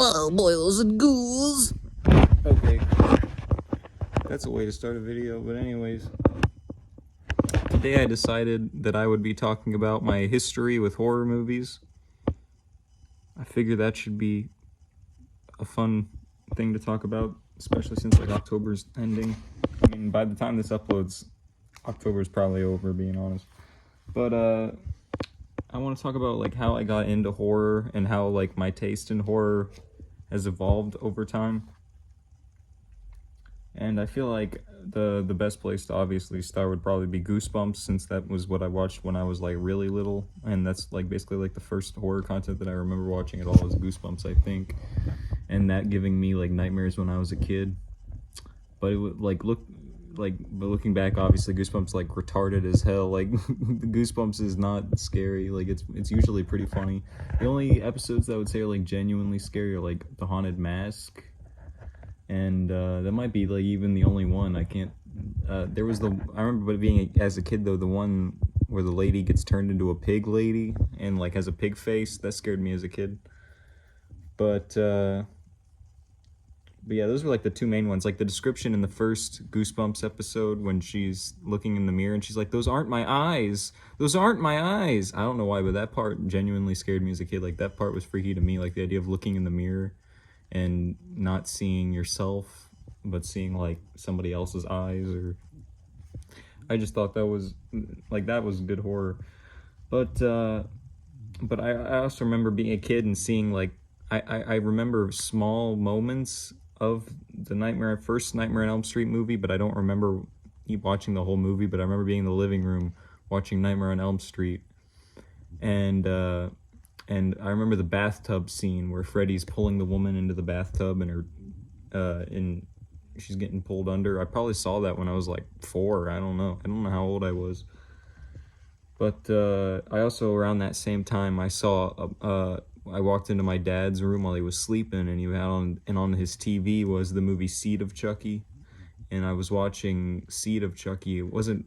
Hello, boys and ghouls. Okay, that's a way to start a video, but anyways. Today I decided that I would be talking about my history with horror movies. I figure that should be a fun thing to talk about, especially since like October's ending. I mean, by the time this uploads, October's probably over, being honest. But I want to talk about like how I got into horror and how like my taste in horror has evolved over time. And I feel like the best place to obviously start would probably be Goosebumps, since that was what I watched when I was like really little, and that's like basically like the first horror content that I remember watching at all was Goosebumps, I think, and that giving me like nightmares when I was a kid. But it would like but looking back, obviously Goosebumps like retarded as hell. Like Goosebumps is not scary. Like it's usually pretty funny. The only episodes that I would say are like genuinely scary are like The Haunted Mask. And that might be like even the only one. I can't. There was I remember being as a kid though, the one where the lady gets turned into a pig lady and like has a pig face. That scared me as a kid. But yeah, those were like the two main ones. Like the description in the first Goosebumps episode when she's looking in the mirror and she's like, "Those aren't my eyes. Those aren't my eyes." I don't know why, but that part genuinely scared me as a kid. Like that part was freaky to me. Like the idea of looking in the mirror and not seeing yourself, but seeing like somebody else's eyes. Or I just thought that was good horror. But I also remember being a kid and seeing like I remember small moments of the first Nightmare on Elm Street movie, but I don't remember watching the whole movie. But I remember being in the living room watching Nightmare on Elm Street, and I remember the bathtub scene where Freddy's pulling the woman into the bathtub and she's getting pulled under. I probably saw that when I was like 4. I don't know how old I was. But I also, around that same time, I walked into my dad's room while he was sleeping, and he had on his TV was the movie Seed of Chucky. And I was watching Seed of Chucky.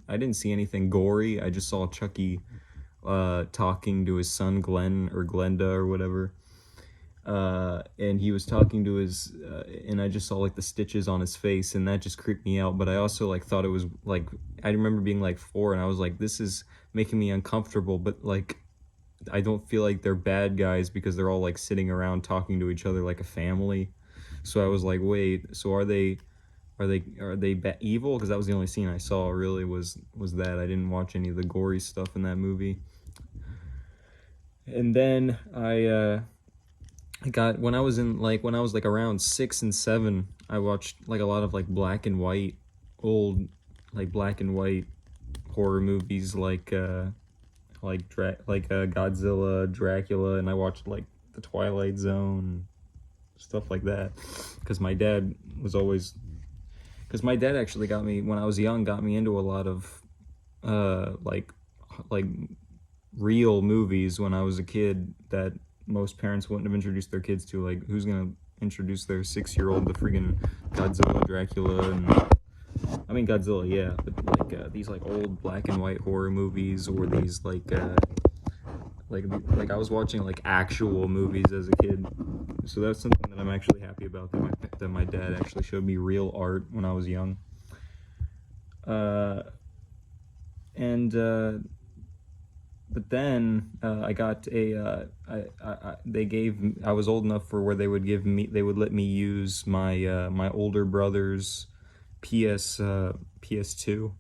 I didn't see anything gory. I just saw Chucky talking to his son Glenn or Glenda or whatever, and he was talking to his and I just saw like the stitches on his face, and that just creeped me out. But I also like thought it was like, I remember being like 4 and I was like, this is making me uncomfortable, but like I don't feel like they're bad guys because they're all like sitting around talking to each other like a family. So I was like, wait, so are they evil? Because that was the only scene I saw really was that. I didn't watch any of the gory stuff in that movie. And then I got, when I was like around 6 and 7, I watched like a lot of like black and white horror movies like Godzilla, Dracula, and I watched like The Twilight Zone, stuff like that, because my dad actually got me, when I was young, got me into a lot of like real movies when I was a kid that most parents wouldn't have introduced their kids to. Like, who's gonna introduce their 6-year-old to freaking Godzilla, Dracula, and I mean Godzilla, yeah, but like these like old black and white horror movies, or these like I was watching like actual movies as a kid. So that's something that I'm actually happy about, that my dad actually showed me real art when I was young. But then I got I was old enough for where they would let me use my older brother's PS2,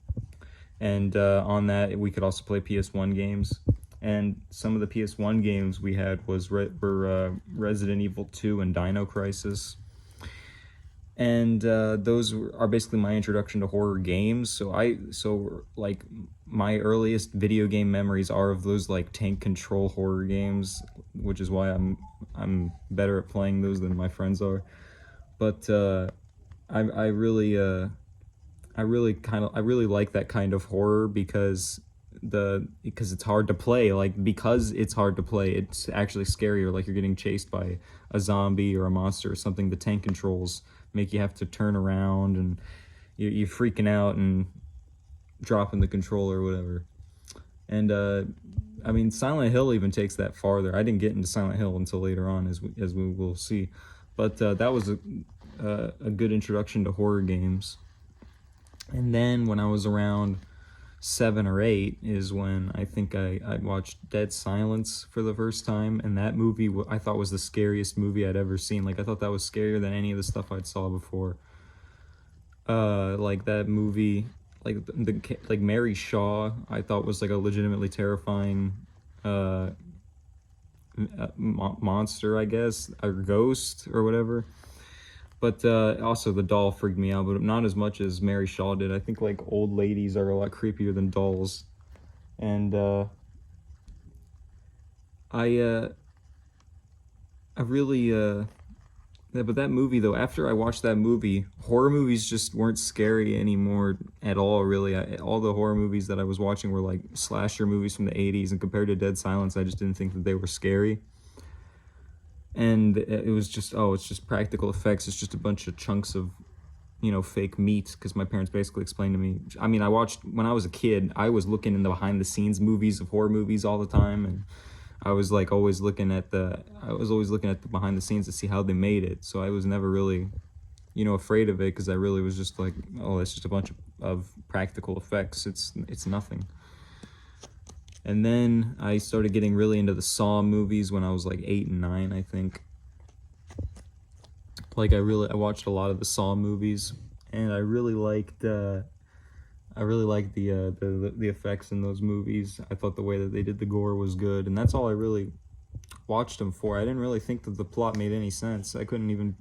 and on that we could also play PS1 games. And some of the PS1 games we had were Resident Evil 2 and Dino Crisis. And those are basically my introduction to horror games. So like my earliest video game memories are of those like tank control horror games, which is why I'm better at playing those than my friends are. But I really like that kind of horror because it's hard to play. Because it's hard to play, it's actually scarier. Like you're getting chased by a zombie or a monster or something. The tank controls make you have to turn around, and you're freaking out and dropping the controller or whatever. And I mean, Silent Hill even takes that farther. I didn't get into Silent Hill until later on, as we will see. But that was a good introduction to horror games. And then when I was around 7 or 8 is when I think I watched Dead Silence for the first time, and that movie I thought was the scariest movie I'd ever seen. Like, I thought that was scarier than any of the stuff I'd saw before. Like that movie, like Mary Shaw, I thought was like a legitimately terrifying monster, I guess, or ghost or whatever. But also the doll freaked me out, but not as much as Mary Shaw did. I think like old ladies are a lot creepier than dolls. And I really yeah, but that movie though, after I watched that movie, horror movies just weren't scary anymore at all, really. All the horror movies that I was watching were like slasher movies from the 80s, and compared to Dead Silence, I just didn't think that they were scary. And it was just, oh, it's just practical effects. It's just a bunch of chunks of, fake meat, because my parents basically explained to me. I mean, I watched, when I was a kid, I was looking in the behind the scenes movies of horror movies all the time, and I was like always looking at the behind the scenes to see how they made it. So I was never really, afraid of it, because I really was just like, oh, it's just a bunch of practical effects. It's nothing. And then I started getting really into the Saw movies when I was like 8 and 9, I think. Like I watched a lot of the Saw movies, and I really liked the effects in those movies. I thought the way that they did the gore was good, and that's all I really watched them for. I didn't really think that the plot made any sense. I couldn't even,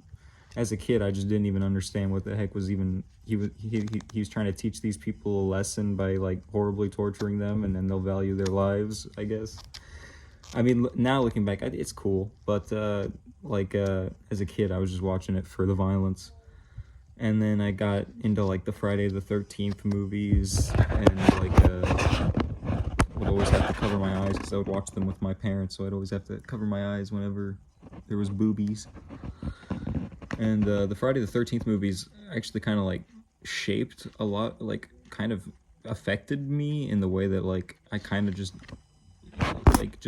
as a kid, I just didn't even understand what the heck was even. He was trying to teach these people a lesson by like horribly torturing them, and then they'll value their lives, I guess. I mean, now looking back, it's cool, but as a kid, I was just watching it for the violence. And then I got into like the Friday the 13th movies, and I would always have to cover my eyes because I would watch them with my parents, so I'd always have to cover my eyes whenever there was boobies. And the Friday the 13th movies actually kind of like shaped a lot, like kind of affected me in the way that like I kind of just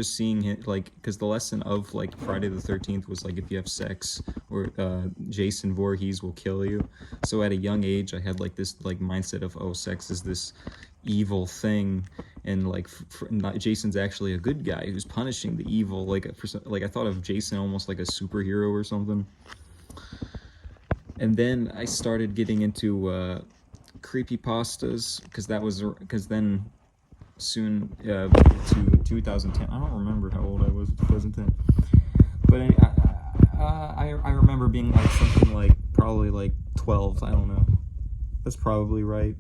seeing it, like, because the lesson of like Friday the 13th was like, if you have sex, or Jason Voorhees will kill you. So at a young age I had like this like mindset of, oh, sex is this evil thing, and like Jason's actually a good guy who's punishing the evil. Like I thought of Jason almost like a superhero or something. And then I started getting into creepypastas, because then soon to 2010. I don't remember how old I was in 2010, but I remember being like something like probably like 12. I don't know. That's probably right.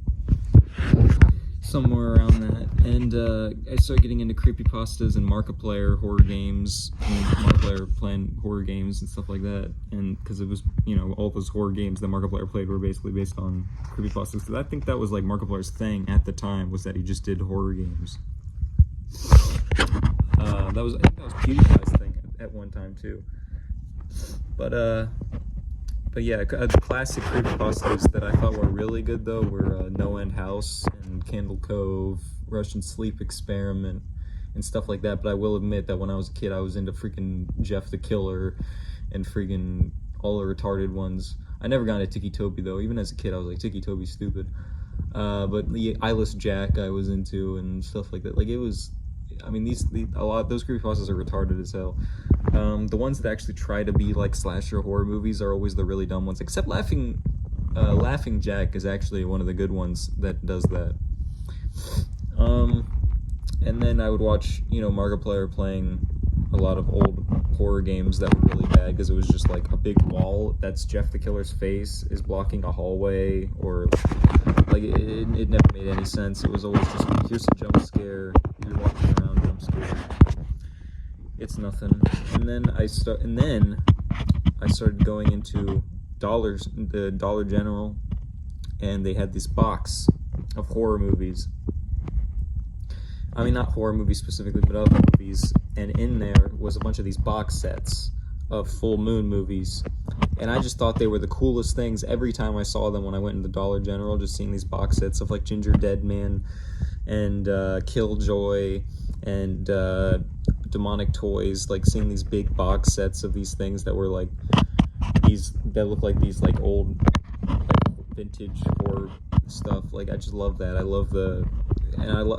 Somewhere around that. And I started getting into creepypastas and Markiplier horror games, and Markiplier playing horror games and stuff like that. And because it was, all those horror games that Markiplier played were basically based on creepypastas. Because I think that was like Markiplier's thing at the time, was that he just did horror games. I think that was PewDiePie's thing at one time too. But yeah, the classic creepypastas that I thought were really good though were No End House and Candle Cove, Russian Sleep Experiment, and stuff like that. But I will admit that when I was a kid, I was into freaking Jeff the Killer and freaking all the retarded ones. I never got into Tiki Toby though. Even as a kid, I was like, Tiki Toby's stupid. But the Eyeless Jack I was into and stuff like that. Like it was, I mean, a lot of those creepypastas are retarded as hell. The ones that actually try to be like slasher horror movies are always the really dumb ones. Except Laughing Jack is actually one of the good ones that does that. And then I would watch, Markiplier playing a lot of old horror games that were really bad, because it was just like a big wall that's Jeff the Killer's face is blocking a hallway, or like it never made any sense. It was always just, here's a jump scare, you're walking around, jump scare, it's nothing. And then I started going into the Dollar General, and they had this box of horror movies. I mean, not horror movies specifically, but other movies. And in there was a bunch of these box sets of Full Moon movies. And I just thought they were the coolest things every time I saw them when I went into Dollar General, just seeing these box sets of like Ginger Dead Man and Killjoy and Demonic Toys, like seeing these big box sets of these things that were like these that look like these like old like vintage horror stuff. Like I just love that. I love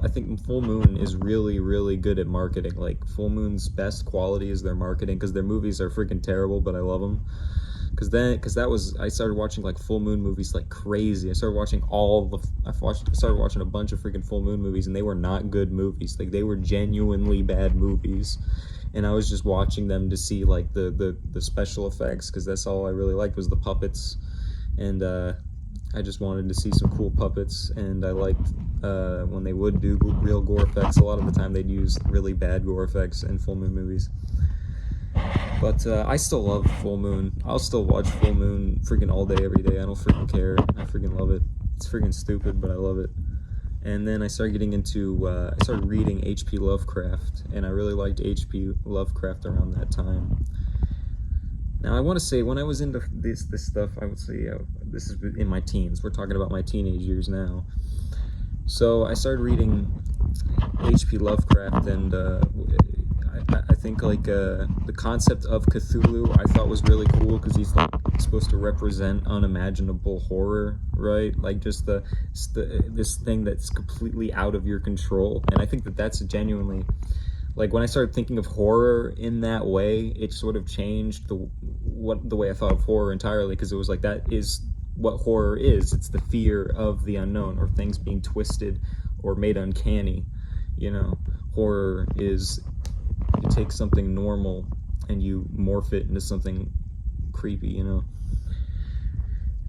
I think Full Moon is really, really good at marketing. Like Full Moon's best quality is their marketing, because their movies are freaking terrible, but I love them. I started watching like Full Moon movies like crazy. I started watching a bunch of freaking Full Moon movies, and they were not good movies. Like they were genuinely bad movies, and I was just watching them to see like the special effects, because that's all I really liked was the puppets, and I just wanted to see some cool puppets, and I liked when they would do real gore effects. A lot of the time they'd use really bad gore effects in Full Moon movies. But I still love Full Moon. I'll still watch Full Moon freaking all day, every day. I don't freaking care. I freaking love it. It's freaking stupid, but I love it. And then I started getting into, I started reading H.P. Lovecraft, and I really liked H.P. Lovecraft around that time. Now, I want to say, when I was into this stuff, I would say, this is in my teens. We're talking about my teenage years now. So I started reading H.P. Lovecraft, and I think like the concept of Cthulhu I thought was really cool, because he's like supposed to represent unimaginable horror, right? Like just this thing that's completely out of your control. And I think that's genuinely, like when I started thinking of horror in that way, it sort of changed the way I thought of horror entirely, because it was like, that is what horror is. It's the fear of the unknown, or things being twisted or made uncanny. You know, horror is, you take something normal and you morph it into something creepy, you know.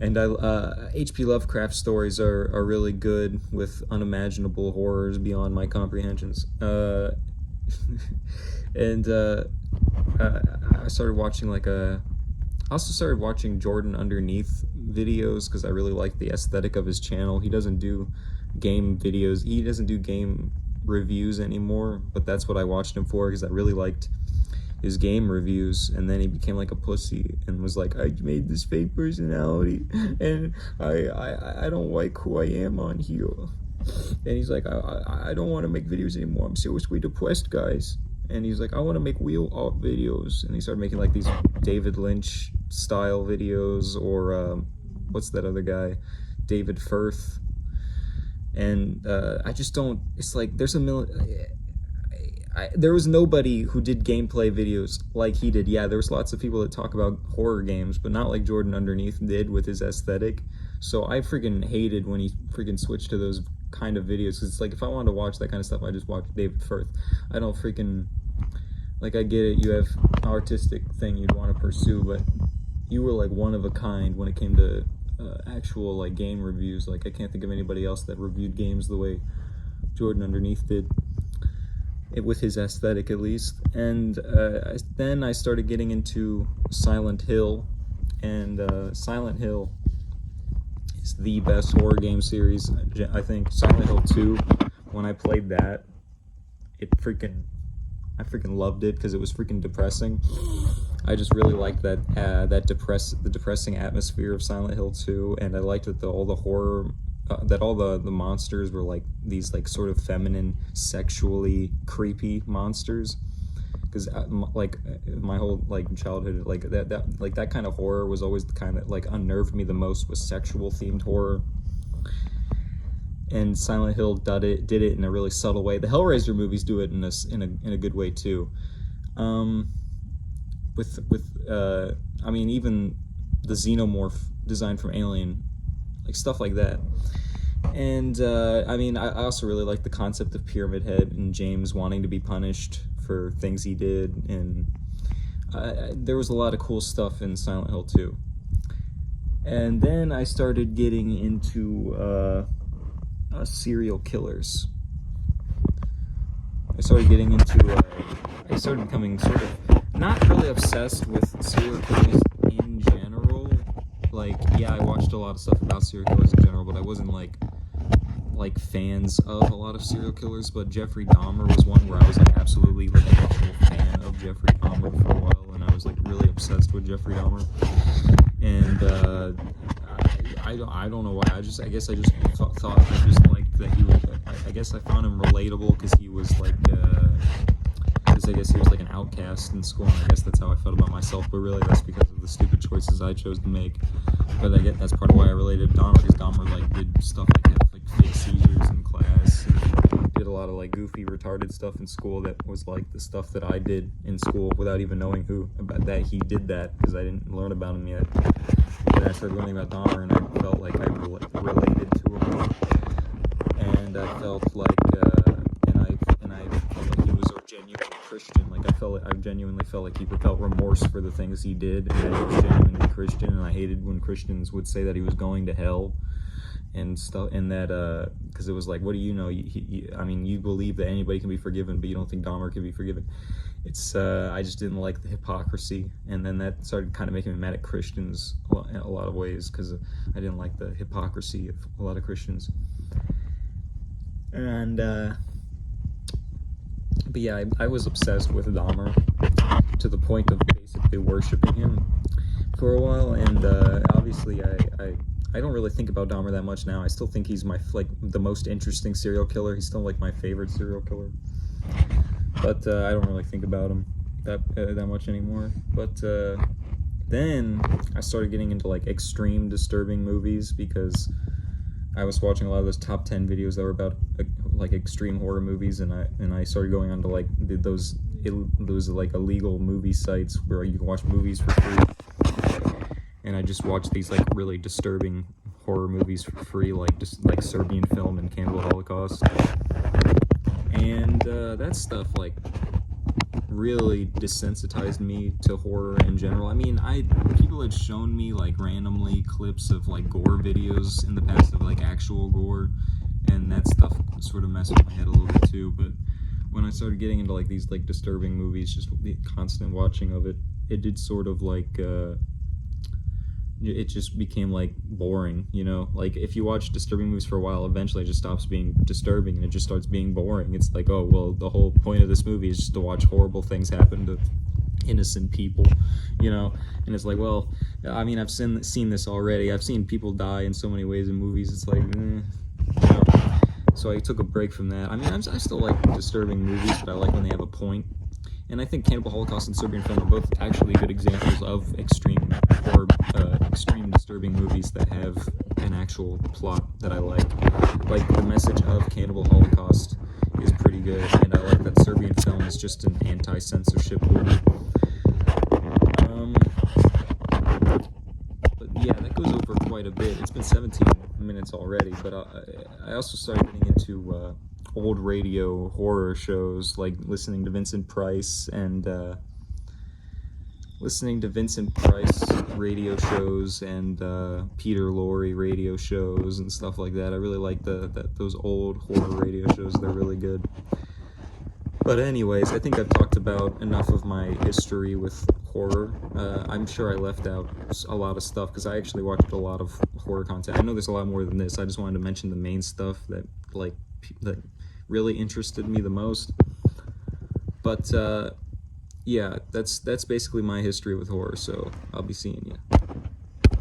And H.P. Lovecraft stories are really good with unimaginable horrors beyond my comprehensions. And I started watching I also started watching Jordan Underneath videos, because I really like the aesthetic of his channel. He doesn't do game videos. He doesn't do game reviews anymore, but that's what I watched him for, because I really liked his game reviews. And then he became like a pussy and was like, I made this fake personality, and I don't like who I am on here. And he's like, I don't want to make videos anymore. I'm seriously depressed, guys. And he's like, I want to make real art videos. And he started making like these David Lynch style videos, or what's that other guy, David Firth. And I just don't, it's like there was nobody who did gameplay videos like he did. Yeah, there was lots of people that talk about horror games, but not like Jordan Underneath did with his aesthetic. So I freaking hated when he freaking switched to those kind of videos, because it's like, if I wanted to watch that kind of stuff, I just watch David Firth. I don't freaking, like, I get it, you have an artistic thing you'd want to pursue, but you were like one of a kind when it came to actual like game reviews. Like I can't think of anybody else that reviewed games the way Jordan Underneath did, with his aesthetic at least. And then I started getting into Silent Hill, and Silent Hill is the best horror game series. I think Silent Hill 2, when I played that, I freaking loved it, because it was freaking depressing. I just really liked the depressing atmosphere of Silent Hill 2, and I liked that all the horror, that all the monsters were like these like sort of feminine, sexually creepy monsters. Because like my whole like childhood, like that kind of horror was always the kind that like unnerved me the most, was sexual themed horror. And Silent Hill did it in a really subtle way. The Hellraiser movies do it in a good way too. I mean, even the xenomorph design from Alien, like stuff like that. And I mean, I also really like the concept of Pyramid Head and James wanting to be punished for things he did, and there was a lot of cool stuff in Silent Hill 2. And then I started getting into serial killers. I started becoming sort of not really obsessed with serial killers in general. Like, yeah, I watched a lot of stuff about serial killers in general, but I wasn't like fans of a lot of serial killers. But Jeffrey Dahmer was one where I was like absolutely like a total fan of Jeffrey Dahmer for a while, and I was like really obsessed with Jeffrey Dahmer. And I don't know why. I guess I just thought I just liked that he was. I guess I found him relatable, because he was like his I guess he was like an outcast in school, and I guess that's how I felt about myself, but really that's because of the stupid choices I chose to make. But I get that's part of why I related to Dahmer, because Dahmer like did stuff like had like fake seizures in class, and did a lot of like goofy, retarded stuff in school that was like the stuff that I did in school without even knowing who about that he did that, because I didn't learn about him yet. And I started learning about Dahmer, and I felt like I related to him, and I felt like and I felt like he was a genuine Christian. Like I genuinely felt like he felt remorse for the things he did, and that he was genuinely Christian. And I hated when Christians would say that he was going to hell and stuff, and that because it was like, what do you know? I mean, you believe that anybody can be forgiven, but you don't think Dahmer can be forgiven. It's I just didn't like the hypocrisy, and then that started kind of making me mad at Christians in a lot of ways, because I didn't like the hypocrisy of a lot of Christians. And but yeah, I was obsessed with Dahmer to the point of basically worshiping him for a while, and obviously I don't really think about Dahmer that much now. I still think he's my the most interesting serial killer. He's still like my favorite serial killer, but I don't really think about him that much anymore. But then I started getting into like extreme disturbing movies, because I was watching a lot of those top 10 videos that were about like extreme horror movies, and I started going on to like those like illegal movie sites where you can watch movies for free. And I just watched these like really disturbing horror movies for free, like just like Serbian Film and Cannibal Holocaust, and that stuff like really desensitized me to horror in general. I mean, people had shown me like randomly clips of like gore videos in the past of like actual gore, and that stuff sort of messed with my head a little bit too. But when I started getting into like these like disturbing movies, just the constant watching of it, it did sort of like it just became like boring, you know? Like if you watch disturbing movies for a while, eventually it just stops being disturbing and it just starts being boring. It's like, oh well, the whole point of this movie is just to watch horrible things happen to innocent people, you know? And it's like, well, I mean, I've seen this already. I've seen people die in so many ways in movies. It's like, you know? So I took a break from that. I mean, I still like disturbing movies, but I like when they have a point. And I think Cannibal Holocaust and Serbian Film are both actually good examples of extreme disturbing movies that have an actual plot that I like. Like the message of Cannibal Holocaust is pretty good, and I like that Serbian Film is just an anti-censorship movie. But yeah, that goes over quite a bit. It's been 17 minutes already, but I also started getting into old radio horror shows, like listening to Vincent Price radio shows and Peter Lorre radio shows and stuff like that. I really like those old horror radio shows. They're really good. But anyways, I think I've talked about enough of my history with horror. I'm sure I left out a lot of stuff, because I actually watched a lot of horror content. I know there's a lot more than this. I just wanted to mention the main stuff that really interested me the most. But yeah, that's basically my history with horror, so I'll be seeing you.